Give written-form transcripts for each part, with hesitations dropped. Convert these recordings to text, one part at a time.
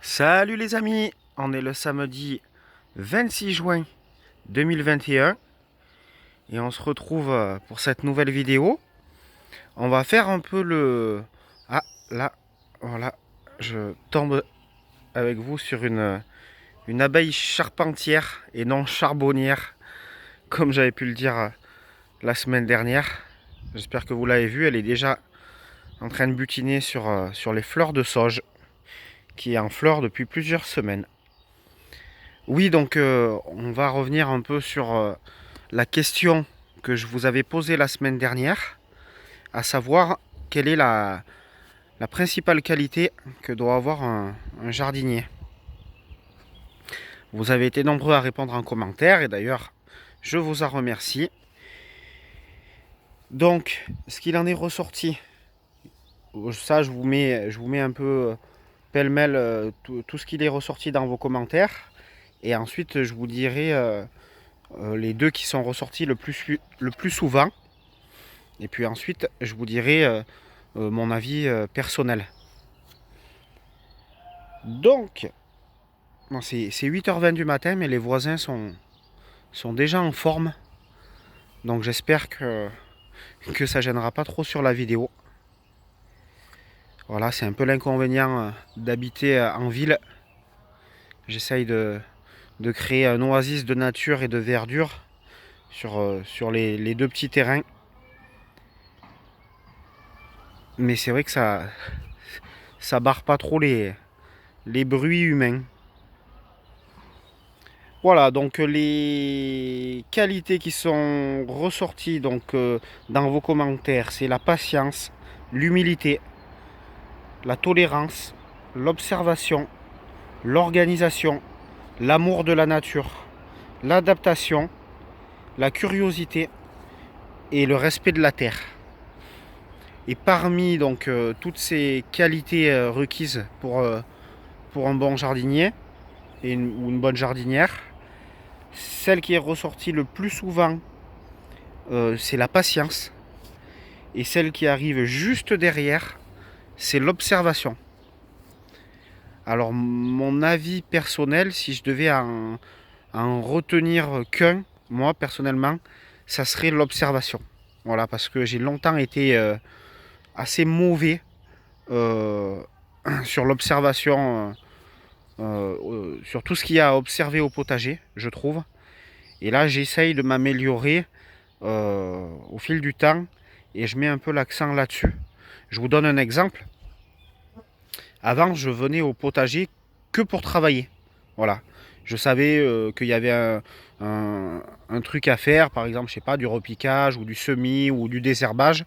Salut les amis, on est le samedi 26 juin 2021 et on se retrouve pour cette nouvelle vidéo. On va faire un peu le... Ah là, voilà, je tombe avec vous sur une abeille charpentière et non charbonnière, comme j'avais pu le dire la semaine dernière. J'espère que vous l'avez vu, elle est déjà en train de butiner sur les fleurs de sauge, qui est en fleurs depuis plusieurs semaines. Oui, donc on va revenir un peu sur la question que je vous avais posée la semaine dernière, à savoir quelle est la principale qualité que doit avoir un jardinier. Vous avez été nombreux à répondre en commentaire et d'ailleurs je vous en remercie. Donc ce qu'il en est ressorti, ça je vous mets un peu pêle-mêle tout ce qu'il est ressorti dans vos commentaires et ensuite je vous dirai les deux qui sont ressortis le plus souvent. Et puis ensuite, je vous dirai mon avis personnel. Donc, bon, c'est 8h20 du matin, mais les voisins sont déjà en forme. Donc j'espère que ça gênera pas trop sur la vidéo. Voilà, c'est un peu l'inconvénient d'habiter en ville. J'essaye de créer un oasis de nature et de verdure sur les deux petits terrains. Mais c'est vrai que ça barre pas trop les bruits humains. Voilà, donc les qualités qui sont ressorties dans vos commentaires, c'est la patience, l'humilité, la tolérance, l'observation, l'organisation, l'amour de la nature, l'adaptation, la curiosité et le respect de la terre. Et parmi toutes ces qualités requises pour un bon jardinier ou une bonne jardinière, celle qui est ressortie le plus souvent, c'est la patience. Et celle qui arrive juste derrière, c'est l'observation. Alors mon avis personnel, si je devais en retenir qu'un, moi personnellement, ça serait l'observation. Voilà, parce que j'ai longtemps été assez mauvais euh, sur l'observation, sur tout ce qu'il y a à observer au potager, je trouve. Et là, j'essaye de m'améliorer au fil du temps et je mets un peu l'accent là-dessus. Je vous donne un exemple. Avant, je venais au potager que pour travailler. Voilà. Je savais qu'il y avait un truc à faire, par exemple, je sais pas, du repiquage ou du semis ou du désherbage.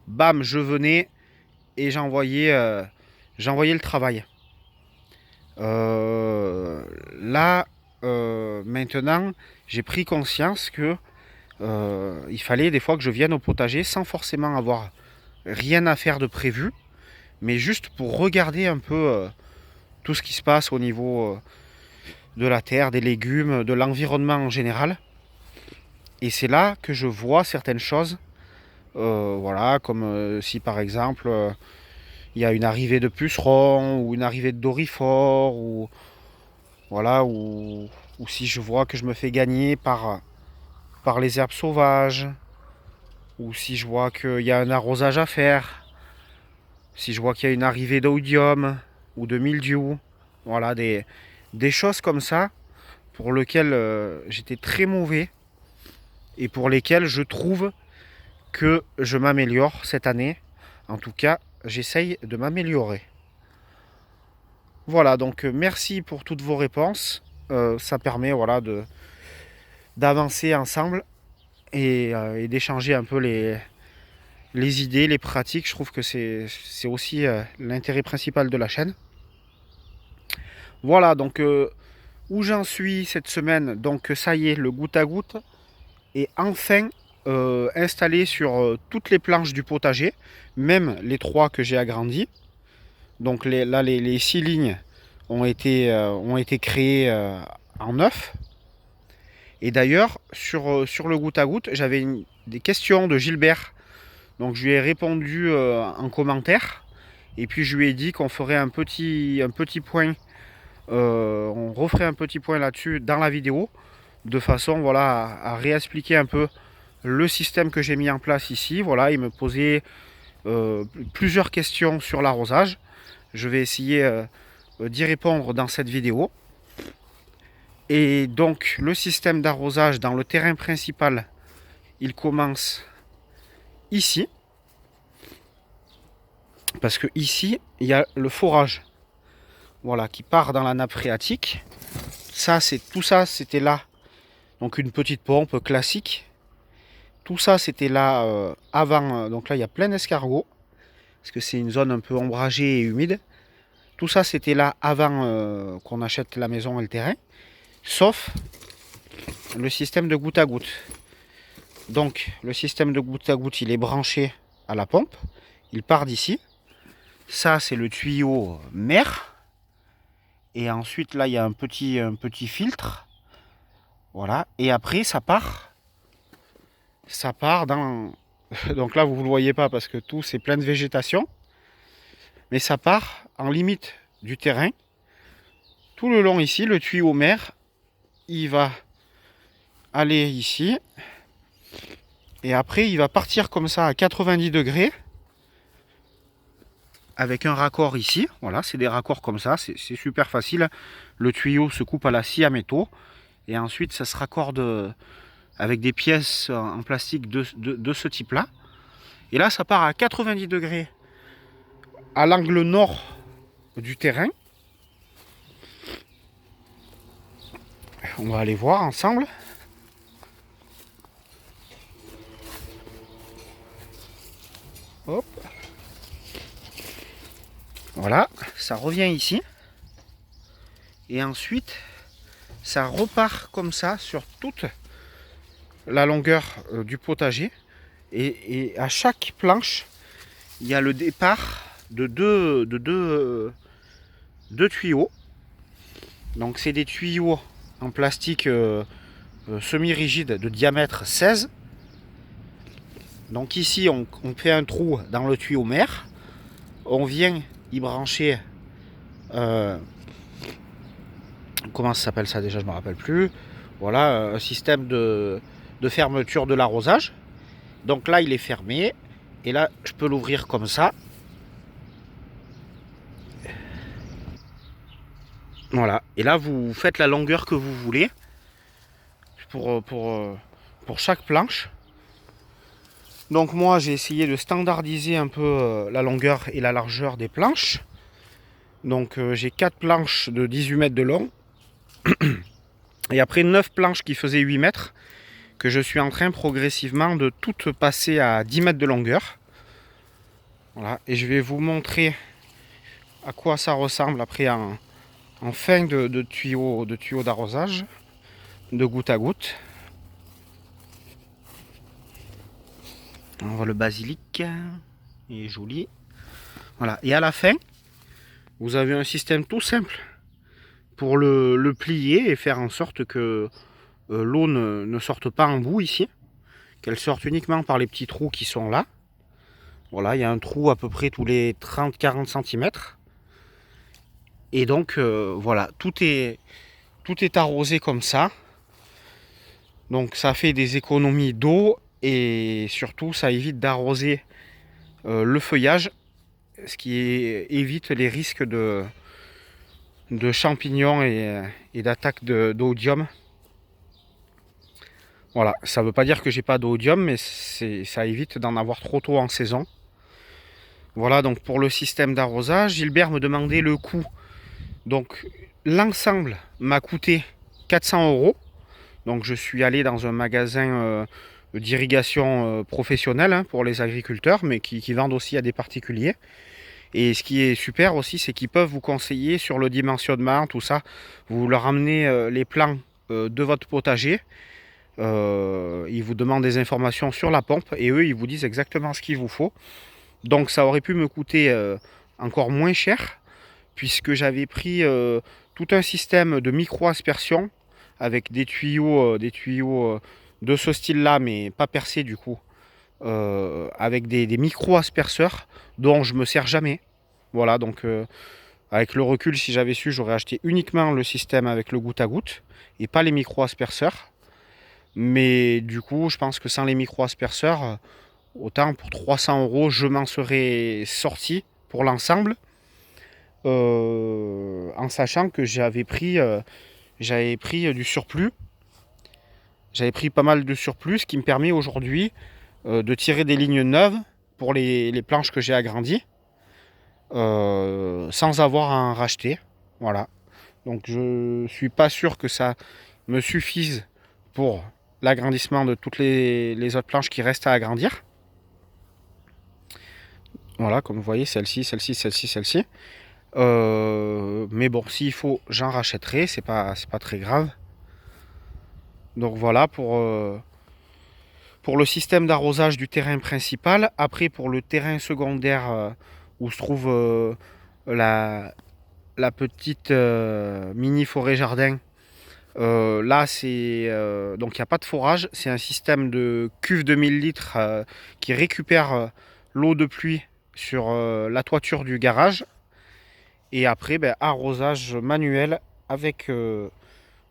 Bam, je venais et j'envoyais le travail. Là, maintenant, j'ai pris conscience que il fallait des fois que je vienne au potager sans forcément avoir rien à faire de prévu, mais juste pour regarder un peu tout ce qui se passe au niveau de la terre, des légumes, de l'environnement en général. Et c'est là que je vois certaines choses, voilà, comme si par exemple il y a une arrivée de pucerons ou une arrivée de dorifores, ou voilà, ou si je vois que je me fais gagner par les herbes sauvages, ou si je vois qu'il y a un arrosage à faire, si je vois qu'il y a une arrivée d'oïdium ou de mildiou, voilà, des choses comme ça pour lesquelles j'étais très mauvais et pour lesquelles je trouve que je m'améliore cette année. En tout cas, j'essaye de m'améliorer. Voilà, donc merci pour toutes vos réponses. Ça permet voilà, d'avancer ensemble et d'échanger un peu les idées, les pratiques. Je trouve que c'est aussi l'intérêt principal de la chaîne. Voilà, donc où j'en suis cette semaine. Donc ça y est, le goutte à goutte est enfin installé sur toutes les planches du potager, même les trois que j'ai agrandis. Donc les 6 lignes ont été créées en neuf. Et d'ailleurs, sur le goutte à goutte, j'avais des questions de Gilbert. Donc je lui ai répondu en commentaire. Et puis je lui ai dit qu'on ferait un petit point On referait un petit point là-dessus dans la vidéo, de façon voilà, à réexpliquer un peu le système que j'ai mis en place ici. Voilà, il me posait plusieurs questions sur l'arrosage. Je vais essayer d'y répondre dans cette vidéo. Et donc le système d'arrosage dans le terrain principal, il commence ici. Parce que ici, il y a le forage. Voilà, qui part dans la nappe phréatique. Tout ça, c'était là. Donc une petite pompe classique. Tout ça, c'était là avant. Donc là, il y a plein d'escargots. Parce que c'est une zone un peu ombragée et humide. Tout ça, c'était là avant qu'on achète la maison et le terrain. Sauf le système de goutte à goutte. Donc, le système de goutte à goutte, il est branché à la pompe. Il part d'ici. Ça, c'est le tuyau mer. Et ensuite, là, il y a un petit filtre. Voilà. Et après, ça part. Ça part dans... Donc là, vous ne le voyez pas parce que tout, c'est plein de végétation. Mais ça part en limite du terrain. Tout le long ici, le tuyau mer, il va aller ici. Et après, il va partir comme ça à 90 degrés. Avec un raccord ici. Voilà, c'est des raccords comme ça. C'est super facile. Le tuyau se coupe à la scie à métaux. Et ensuite, ça se raccorde avec des pièces en plastique de ce type-là. Et là, ça part à 90 degrés à l'angle nord du terrain. On va aller voir ensemble. Hop. Voilà, ça revient ici. Et ensuite, ça repart comme ça sur toute la longueur du potager. Et à chaque planche, il y a le départ de deux tuyaux. Donc c'est des tuyaux en plastique semi-rigide de diamètre 16. Donc ici, on fait un trou dans le tuyau mer. On vient y brancher... comment ça s'appelle ça déjà, je ne me rappelle plus. Voilà, un système de fermeture de l'arrosage. Donc là, il est fermé. Et là, je peux l'ouvrir comme ça. Voilà. Et là, vous faites la longueur que vous voulez pour chaque planche. Donc moi, j'ai essayé de standardiser un peu la longueur et la largeur des planches. Donc j'ai 4 planches de 18 mètres de long. Et après 9 planches qui faisaient 8 mètres. Que je suis en train progressivement de toutes passer à 10 mètres de longueur. Voilà. Et je vais vous montrer à quoi ça ressemble après en fin de tuyau d'arrosage, de goutte à goutte. On voit le basilic, il est joli. Voilà. Et à la fin, vous avez un système tout simple pour le plier et faire en sorte que l'eau ne sorte pas en bout ici, qu'elle sorte uniquement par les petits trous qui sont là. Voilà, il y a un trou à peu près tous les 30-40 cm. Et donc voilà, tout est arrosé comme ça. Donc ça fait des économies d'eau et surtout ça évite d'arroser le feuillage, ce qui évite les risques de champignons et d'attaque d'oïdium. Voilà, ça ne veut pas dire que j'ai pas d'oïdium, mais ça évite d'en avoir trop tôt en saison. Voilà donc pour le système d'arrosage. Gilbert me demandait le coût. Donc l'ensemble m'a coûté 400 €. Donc je suis allé dans un magasin d'irrigation professionnelle hein, pour les agriculteurs, mais qui vendent aussi à des particuliers. Et ce qui est super aussi, c'est qu'ils peuvent vous conseiller sur le dimensionnement, tout ça. Vous leur amenez les plans de votre potager. Ils vous demandent des informations sur la pompe et eux, ils vous disent exactement ce qu'il vous faut. Donc ça aurait pu me coûter encore moins cher, puisque j'avais pris tout un système de micro-aspersion avec des tuyaux de ce style-là, mais pas percés du coup, avec des micro-asperseurs dont je me sers jamais. Voilà, donc Avec le recul, si j'avais su, j'aurais acheté uniquement le système avec le goutte à goutte et pas les micro-asperceurs. Mais du coup, je pense que sans les micro-asperceurs, autant pour 300 €, je m'en serais sorti pour l'ensemble. En sachant que j'avais pris du surplus. J'avais pris pas mal de surplus, ce qui me permet aujourd'hui de tirer des lignes neuves pour les planches que j'ai agrandies sans avoir à en racheter. Voilà. Donc je suis pas sûr que ça me suffise pour l'agrandissement de toutes les autres planches qui restent à agrandir. Voilà, comme vous voyez, celle-ci, celle-ci, celle-ci, celle-ci. Mais bon, s'il faut, j'en rachèterai, c'est pas très grave. Donc voilà pour le système d'arrosage du terrain principal. Après, pour le terrain secondaire où se trouve la petite mini forêt jardin, là c'est donc il n'y a pas de forage, c'est un système de cuve de 1000 litres qui récupère l'eau de pluie sur la toiture du garage. Et après, ben, arrosage manuel avec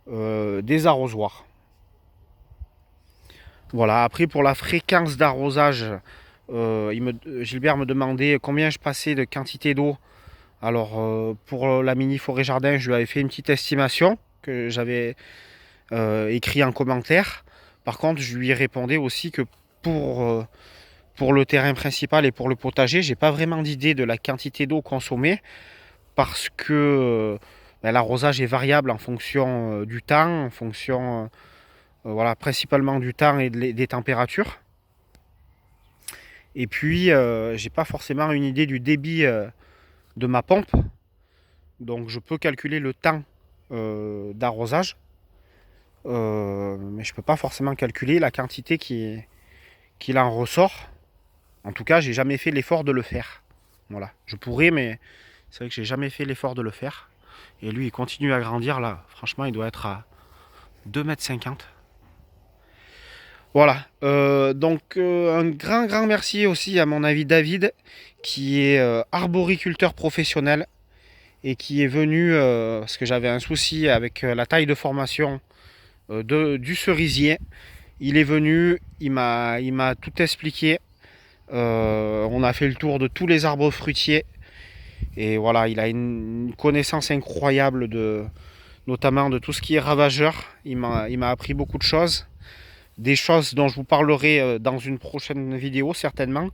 des arrosoirs. Voilà, après pour la fréquence d'arrosage, Gilbert me demandait combien je passais de quantité d'eau. Alors pour la mini forêt jardin, je lui avais fait une petite estimation que j'avais écrit en commentaire. Par contre, je lui répondais aussi que pour le terrain principal et pour le potager, j'ai pas vraiment d'idée de la quantité d'eau consommée parce que ben, l'arrosage est variable en fonction du temps, en fonction voilà, principalement du temps et des températures. Et puis, j'ai pas forcément une idée du débit de ma pompe. Donc, je peux calculer le temps d'arrosage. Mais je peux pas forcément calculer la quantité qu'il en ressort. En tout cas, j'ai jamais fait l'effort de le faire. Voilà, je pourrais, mais c'est vrai que j'ai jamais fait l'effort de le faire. Et lui, il continue à grandir là. Franchement, il doit être à 2,50 m. Voilà, donc un grand merci aussi à mon ami David, qui est arboriculteur professionnel et qui est venu, parce que j'avais un souci avec la taille de formation du cerisier. Il est venu, il m'a tout expliqué. On a fait le tour de tous les arbres fruitiers. Et voilà, il a une connaissance incroyable notamment de tout ce qui est ravageur. Il m'a appris beaucoup de choses. Des choses dont je vous parlerai dans une prochaine vidéo certainement.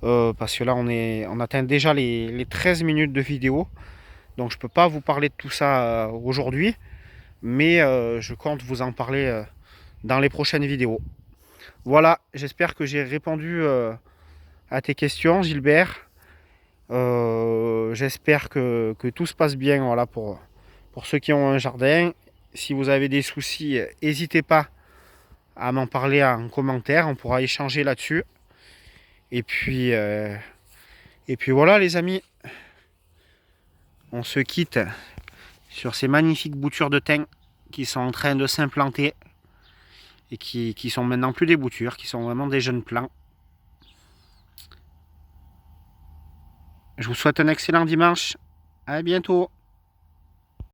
Parce que là on atteint déjà les 13 minutes de vidéo. Donc je ne peux pas vous parler de tout ça aujourd'hui. Mais je compte vous en parler dans les prochaines vidéos. Voilà, j'espère que j'ai répondu à tes questions, Gilbert. J'espère que tout se passe bien, voilà, pour ceux qui ont un jardin. Si vous avez des soucis, n'hésitez pas à m'en parler en commentaire, on pourra échanger là-dessus. Et puis voilà les amis, on se quitte sur ces magnifiques boutures de thym qui sont en train de s'implanter et qui sont maintenant plus des boutures, qui sont vraiment des jeunes plants. Je vous souhaite un excellent dimanche, à bientôt.